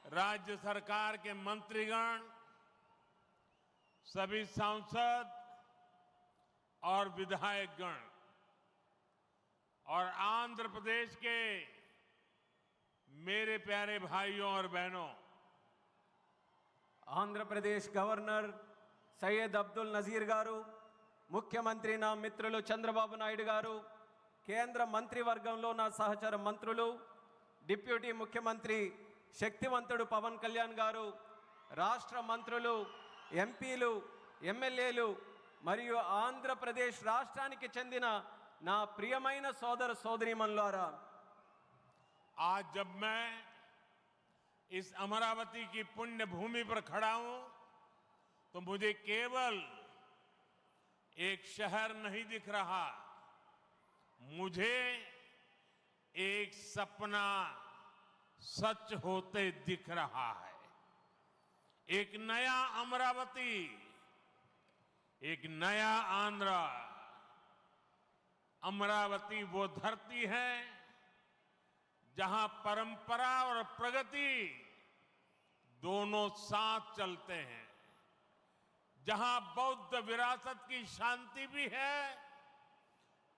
राज्य सरकार के मंत्रीगण, सभी सांसद और विधायकगण और आंध्र प्रदेश के मेरे प्यारे भाइयों और बहनों, आंध्र प्रदेश गवर्नर सैयद अब्दुल नजीर गारू, मुख्यमंत्री ना मित्रुలు చంద్రబాబు నాయుడు గారు, కేంద్ర మంత్రివర్గంలో నా సహచర మంత్రులు, డిప్యూటీ ముఖ్యమంత్రి శక్తివంతుడు పవన్ కళ్యాణ్ గారు, రాష్ట్ర మంత్రులు, ఎంపీలు, ఎమ్మెల్యేలు మరియు ఆంధ్రప్రదేశ్ రాష్ట్రానికి చెందిన నా ప్రియమైన సోదర సోదరీమణులారా, आज जब मैं इस अमरावती की पुण्य भूमि पर खड़ा हूं तो मुझे केवल एक शहर नहीं दिख रहा, मुझे एक सपना सच होते दिख रहा है। एक नया अमरावती, एक नया आंध्र। अमरावती वो धरती है जहां परंपरा और प्रगति दोनों साथ चलते हैं, जहां बौद्ध विरासत की शांति भी है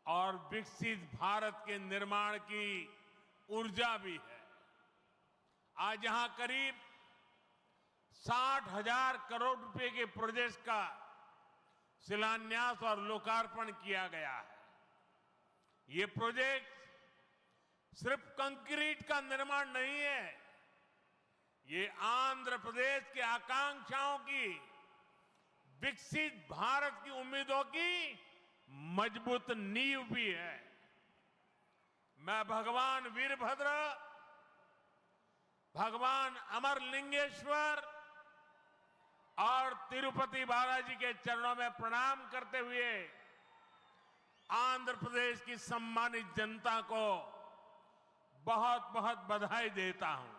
और विकसित भारत के निर्माण की ऊर्जा भी है। आज यहां करीब 60,000 करोड़ रुपए के प्रोजेक्ट का शिलान्यास और लोकार्पण किया गया है। ये प्रोजेक्ट सिर्फ कंक्रीट का निर्माण नहीं है, ये आंध्र प्रदेश के आकांक्षाओं की, विकसित भारत की उम्मीदों की मजबूत नींव भी है। मैं भगवान वीरभद्र, भगवान अमरलिंगेश्वर और तिरुपति बालाजी के चरणों में प्रणाम करते हुए आंध्र प्रदेश की सम्मानित जनता को बहुत बहुत बधाई देता हूं।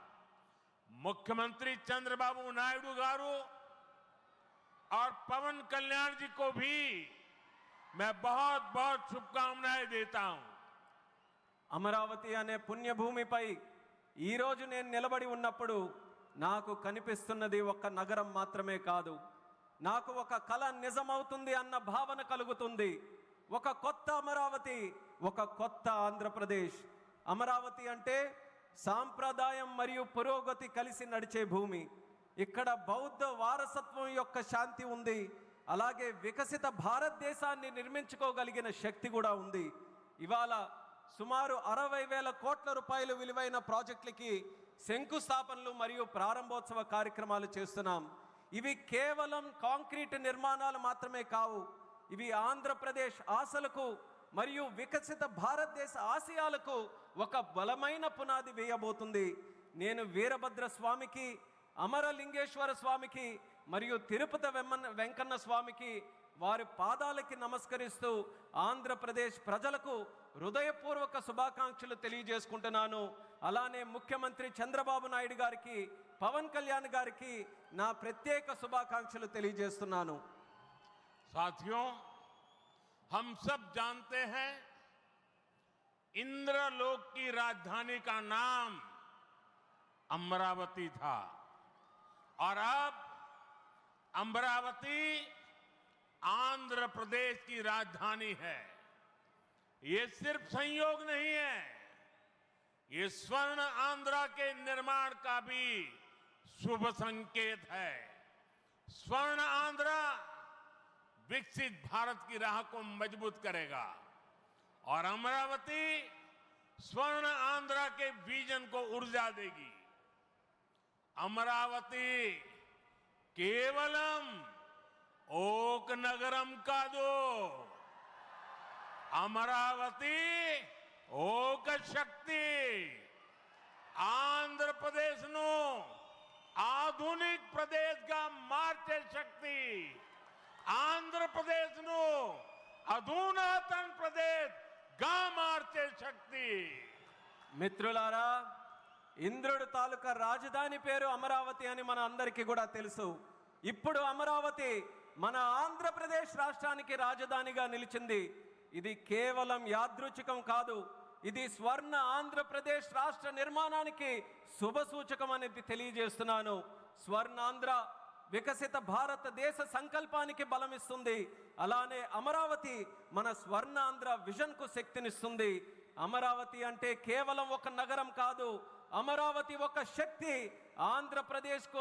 मुख्यमंत्री चंद्रबाबू नायडू गारू और पवन कल्याण जी को भी मैं बहुत बहुत शुभकामनाएं देता हूं। అమరావతి అనే పుణ్యభూమిపై ఈ రోజు నేను నిలబడి ఉన్నప్పుడు నాకు కనిపిస్తున్నది ఒక నగరం మాత్రమే కాదు, నాకు ఒక కల నిజమవుతుంది అన్న భావన కలుగుతుంది। ఒక కొత్త అమరావతి, ఒక కొత్త ఆంధ్రప్రదేశ్। అమరావతి అంటే సాంప్రదాయం మరియు పురోగతి కలిసి నడిచే భూమి। ఇక్కడ బౌద్ధ వారసత్వం యొక్క శాంతి ఉంది, అలాగే వికసిత భారతదేశాన్ని నిర్మించుకోగలిగిన శక్తి కూడా ఉంది। ఇవాళ సుమారు 60,000 కోట్ల రూపాయల విలువైన ప్రాజెక్టులకి శంకుస్థాపనలు మరియు ప్రారంభోత్సవ కార్యక్రమాలు చేస్తున్నాం। ఇవి కేవలం కాంక్రీట్ నిర్మాణాలు మాత్రమే కావు, ఇవి ఆంధ్రప్రదేశ్ ఆశలకు మరియు వికసిత భారతదేశ ఆశయాలకు ఒక బలమైన పునాది వేయబోతుంది। నేను వీరభద్ర స్వామికి, అమరలింగేశ్వర స్వామికి మరియు తిరుపతి వెంకన్న స్వామికి వారి పాదాలకి నమస్కరిస్తూ ఆంధ్రప్రదేశ్ ప్రజలకు హృదయపూర్వక శుభాకాంక్షలు తెలియజేసుకుంటున్నాను। అలానే ముఖ్యమంత్రి చంద్రబాబు నాయుడు గారికి, పవన్ కళ్యాణ్ గారికి నా ప్రత్యేక శుభాకాంక్షలు తెలియజేస్తున్నాను। साथियों, हम सब जानते हैं इंद्रलोक की राजधानी का नाम अमरावती था और अब अमरावती आंध्र प्रदेश की राजधानी है। ये सिर्फ संयोग नहीं है, ये स्वर्ण आंध्रा के निर्माण का भी शुभ संकेत है। स्वर्ण आंध्रा विकसित भारत की राह को मजबूत करेगा और अमरावती स्वर्ण आंध्रा के विजन को ऊर्जा देगी। अमरावती केवलम ओक नगरम का दो, अमरावती ओक शक्ति आंध्र प्रदेश नो आधुनिक प्रदेश का मार्चे शक्ति, आंध्र प्रदेश नो अधुनातन प्रदेश गा मार्चे शक्ति। మిత్రులారా, ఇంద్రుడి తాలూకా రాజధాని పేరు అమరావతి అని మన అందరికీ కూడా తెలుసు। ఇప్పుడు అమరావతి మన ఆంధ్రప్రదేశ్ రాష్ట్రానికి రాజధానిగా నిలిచింది। ఇది కేవలం యాదృచ్ఛికం కాదు, ఇది స్వర్ణ ఆంధ్రప్రదేశ్ రాష్ట్ర నిర్మాణానికి శుభ సూచకమని తెలియజేస్తున్నాను. స్వర్ణాంధ్ర వికసిత భారతదేశ సంకల్పానికి బలమిస్తుంది. అలానే అమరావతి మన స్వర్ణాంధ్ర విజన్కు శక్తినిస్తుంది. అమరావతి అంటే కేవలం ఒక నగరం కాదు, అమరావతి ఒక శక్తి. ఆంధ్రప్రదేశ్కు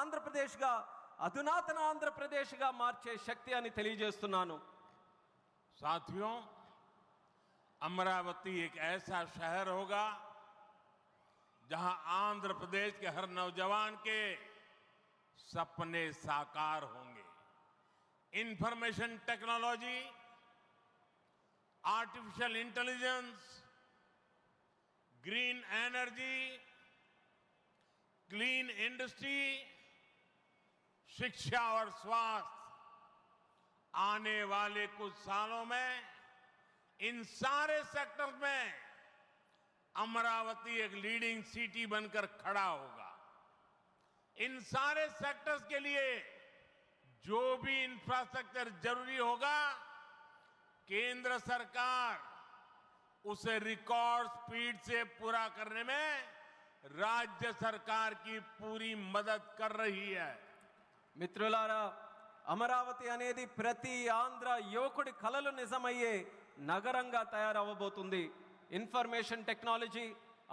ఆంధ్రప్రదేశ్గా అధునాతన ఆంధ్రప్రదేశ్గా మార్చే శక్తి అని తెలియజేస్తున్నాను. साथियों, अमरावती एक ऐसा शहर होगा जहां आंध्र प्रदेश के हर नौजवान के सपने साकार होंगे. Information technology, artificial intelligence, green energy, clean industry, शिक्षा और स्वास्थ्य, आने वाले कुछ सालों में इन सारे सेक्टर में अमरावती एक लीडिंग सिटी बनकर खड़ा होगा. इन सारे सेक्टर्स के लिए जो भी इंफ्रास्ट्रक्चर जरूरी होगा, केंद्र सरकार उसे रिकॉर्ड स्पीड से पूरा करने में राज्य सरकार की पूरी मदद कर रही है. మిత్రులారా, అమరావతి అనేది ప్రతి ఆంధ్ర యువకుడి కలలు నిజమయ్యే నగరంగా తయారవబోతుంది. Information technology,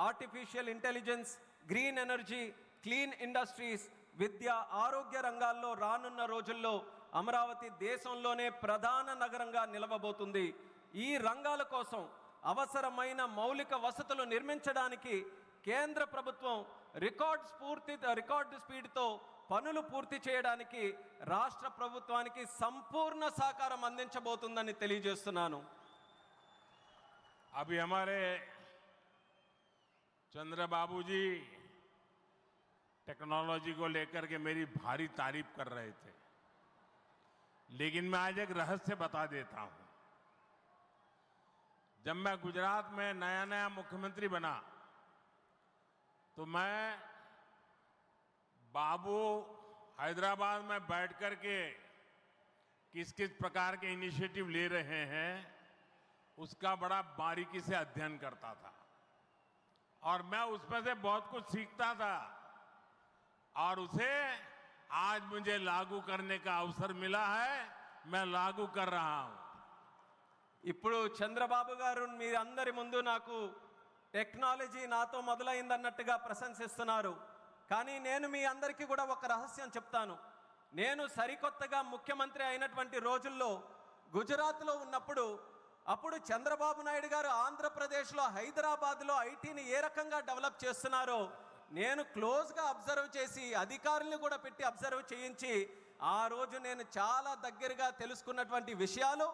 artificial intelligence, green energy, clean industries, విద్య, ఆరోగ్య రంగాల్లో రానున్న రోజుల్లో అమరావతి దేశంలోనే ప్రధాన నగరంగా నిలవబోతుంది. ఈ రంగాల కోసం అవసరమైన మౌలిక వసతులు నిర్మించడానికి కేంద్ర ప్రభుత్వం రికార్డు స్పీడ్తో పనులు పూర్తి చేయడానికి రాష్ట్ర ప్రభుత్వానికి సంపూర్ణ సహకారం అందించబోతుందని తెలియజేస్తున్నాను. अभी हमारे चंद्रबाबू जी टेक्नोलॉजी को लेकर के मेरी भारी तारीफ कर रहे थे, लेकिन मैं आज एक रहस्य बता देता हूं. जब मैं गुजरात में नया मुख्यमंत्री बना तो मैं बाबू हैदराबाद में बैठ कर के किस किस प्रकार के इनिशिएटिव ले रहे हैं उसका बड़ा बारीकी से अध्ययन करता था और मैं उसमें से बहुत कुछ सीखता था और उसे आज मुझे लागू करने का अवसर मिला है. मैं लागू कर रहा हूं. ఇప్పుడు చంద్రబాబు గారు మీ అందరి ముందు నాకు టెక్నాలజీ నాతో మొదలైందన్నట్టుగా ప్రశంసిస్తున్నారు. కానీ నేను మీ అందరికీ కూడా ఒక రహస్యం చెప్తాను. నేను సరికొత్తగా ముఖ్యమంత్రి అయినటువంటి రోజుల్లో గుజరాత్లో ఉన్నప్పుడు అప్పుడు చంద్రబాబు నాయుడు గారు ఆంధ్రప్రదేశ్లో హైదరాబాద్లో ఐటీని ఏ రకంగా డెవలప్ చేస్తున్నారో నేను క్లోజ్గా అబ్జర్వ్ చేసి అధికారులను కూడా పెట్టి అబ్జర్వ్ చేయించి ఆ రోజు నేను చాలా దగ్గరగా తెలుసుకున్నటువంటి విషయాలు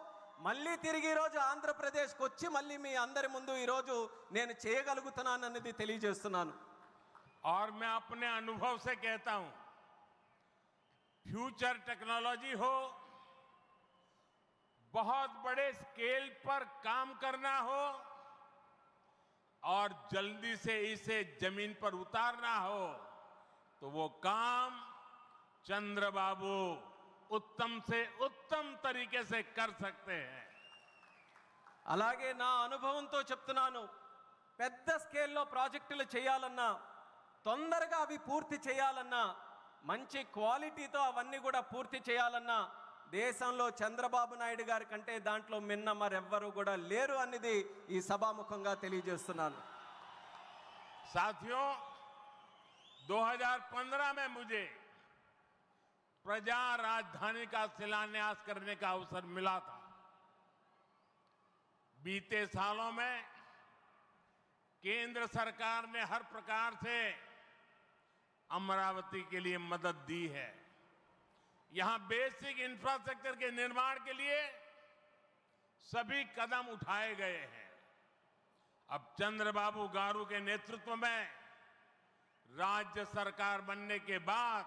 మళ్ళీ తిరిగి ఈరోజు ఆంధ్రప్రదేశ్కి వచ్చి మళ్ళీ మీ అందరి ముందు ఈరోజు నేను చేయగలుగుతున్నానన్నది తెలియజేస్తున్నాను. और मैं अपने अनुभव से कहता हूं, फ्यूचर टेक्नोलॉजी हो, बहुत बड़े स्केल पर काम करना हो और जल्दी से इसे जमीन पर उतारना हो तो वो काम चंद्रबाबू उत्तम से उत्तम तरीके से कर सकते हैं. అలాగే నా అనుభవంతో చెప్తున్నాను, పెద్ద స్కేల్లో ప్రాజెక్టులు చేయాలన్నా తొందరగా అవి పూర్తి చేయాలన్నా మంచి క్వాలిటీతో అవన్నీ కూడా పూర్తి చేయాలన్నా దేశంలో చంద్రబాబు నాయుడు గారి కంటే దాంట్లో మిన్న మరెవ్వరూ కూడా లేరు అనేది ఈ సభాముఖంగా తెలియజేస్తున్నాను. साथियों, 2015 में मुझे प्रजा राजधानी का शिलान्यास करने का अवसर मिला था. बीते सालों में केंद्र सरकार ने हर प्रकार से अमरावती के लिए मदद दी है. यहां बेसिक इंफ्रास्ट्रक्चर के निर्माण के लिए सभी कदम उठाए गए हैं. अब चंद्रबाबू गारू के नेतृत्व में राज्य सरकार बनने के बाद